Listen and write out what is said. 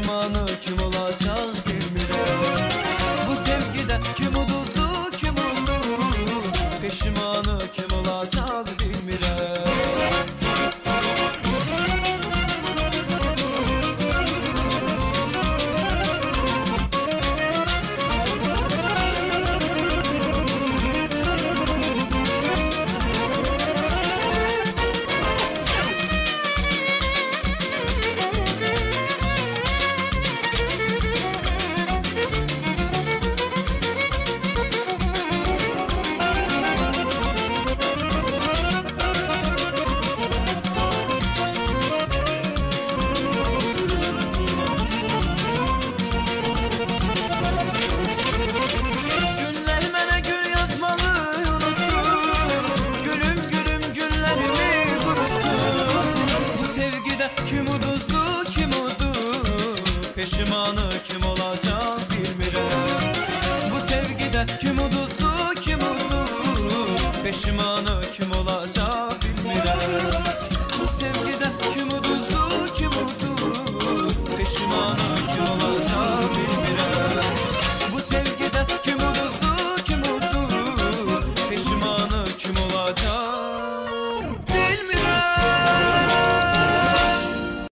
Peşimanı kim olacak bilmirəm. Bu sevgide kim uduzu kim udur, peşimanı kim olacak bilmirəm. Peşimanı kim olacak bilmirəm. Bu sevgide kim uduzu kim udur, peşimanı kim olacak bilmirəm. Bu sevgide kim uduzu kim udur, peşimanı kim olacak bilmirəm. Bu sevgide kim uduzu kim udur, peşimanı kim olacak